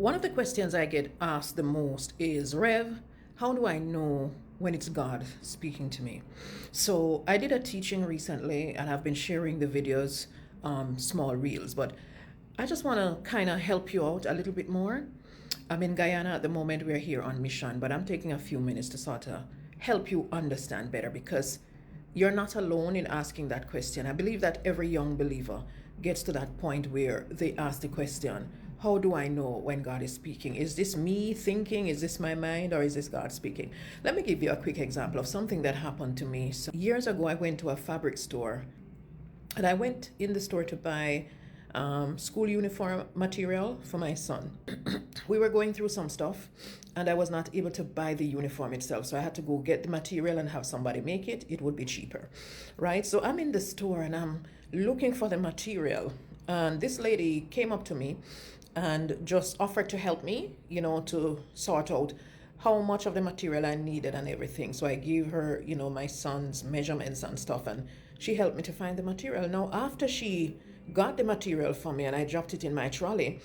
One of the questions I get asked the most is, Rev, how do I know when it's God speaking to me? So I did a teaching recently and I've been sharing the videos, small reels, but I just want to kind of help you out a little bit more. I'm in Guyana at the moment. We're here on mission, but I'm taking a few minutes to sort of help you understand better, because you're not alone in asking that question. I believe that every young believer gets to that point where they ask the question, how do I know when God is speaking? Is this me thinking? Is this my mind? Or is this God speaking? Let me give you a quick example of something that happened to me. So years ago, I went to a fabric store, and I went in the store to buy school uniform material for my son. We were going through some stuff and I was not able to buy the uniform itself. So I had to go get the material and have somebody make it. It would be cheaper, right? So I'm in the store and I'm looking for the material. And this lady came up to me and just offered to help me, to sort out how much of the material I needed and everything. So I gave her, my son's measurements and stuff, and she helped me to find the material. Now, after she got the material for me and I dropped it in my trolley,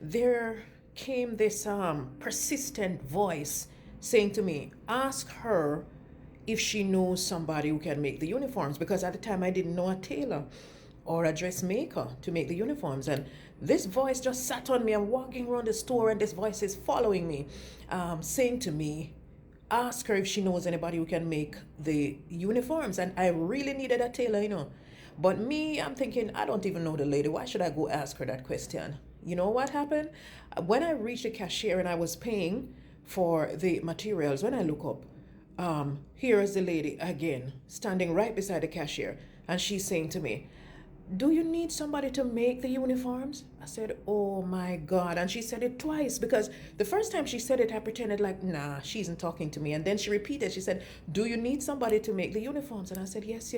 there came this persistent voice saying to me, ask her if she knows somebody who can make the uniforms, because at the time I didn't know a tailor or a dressmaker to make the uniforms. And this voice just sat on me. I'm walking around the store and this voice is following me, saying to me, ask her if she knows anybody who can make the uniforms. And I really needed a tailor, But me, I'm thinking, I don't even know the lady. Why should I go ask her that question? You know what happened? When I reached the cashier and I was paying for the materials, when I look up, here is the lady again, standing right beside the cashier. And she's saying to me, do you need somebody to make the uniforms? I said, oh my God. And she said it twice, because the first time she said it, I pretended like, nah, she isn't talking to me. And then she repeated, she said, do you need somebody to make the uniforms? And I said, yes,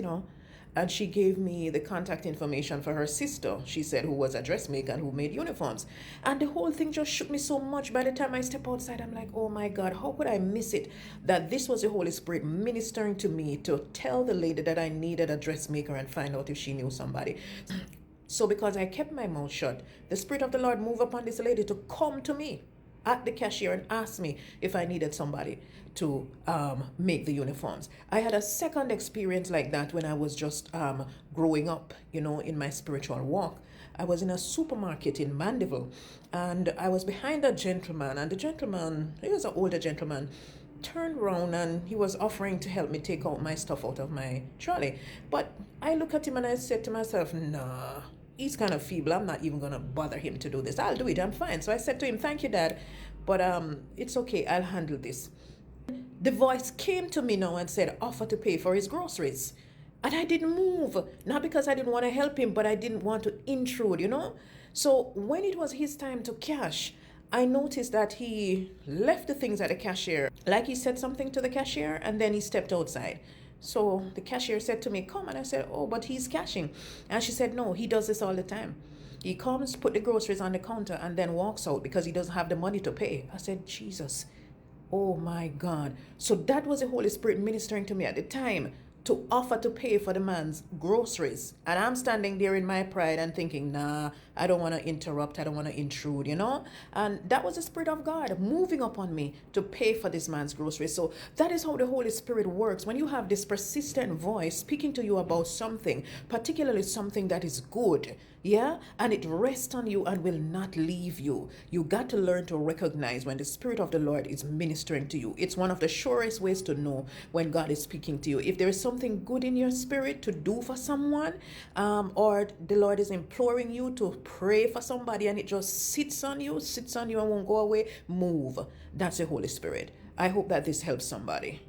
And she gave me the contact information for her sister, she said, who was a dressmaker and who made uniforms. And the whole thing just shook me so much. By the time I step outside, I'm like, oh my God, how could I miss it? That this was the Holy Spirit ministering to me to tell the lady that I needed a dressmaker and find out if she knew somebody. So because I kept my mouth shut, the Spirit of the Lord moved upon this lady to come to me at the cashier and asked me if I needed somebody to make the uniforms. I had a second experience like that when I was just growing up, in my spiritual walk. I was in a supermarket in Mandeville and I was behind a gentleman, and the gentleman, he was an older gentleman, turned around and he was offering to help me take out my stuff out of my trolley. But I looked at him and I said to myself, nah, he's kind of feeble. I'm not even going to bother him to do this. I'll do it. I'm fine. So I said to him, thank you, Dad, but it's okay. I'll handle this. The voice came to me now and said, offer to pay for his groceries. And I didn't move, not because I didn't want to help him, but I didn't want to intrude, So when it was his time to cash, I noticed that he left the things at the cashier, like he said something to the cashier, and then he stepped outside. So the cashier said to me, come. And I said, oh, but he's cashing. And she said, no, he does this all the time. He comes, put the groceries on the counter, and then walks out because he doesn't have the money to pay. I said, Jesus, oh my God. So that was the Holy Spirit ministering to me at the time, to offer to pay for the man's groceries. And I'm standing there in my pride and thinking, nah, I don't want to interrupt. I don't want to intrude, And that was the Spirit of God moving upon me to pay for this man's groceries. So that is how the Holy Spirit works. When you have this persistent voice speaking to you about something, particularly something that is good, and it rests on you and will not leave you. You got to learn to recognize when the Spirit of the Lord is ministering to you. It's one of the surest ways to know when God is speaking to you. If there is something good in your spirit to do for someone, or the Lord is imploring you to pray for somebody and it just sits on you and won't go away, move. That's the Holy Spirit. I hope that this helps somebody.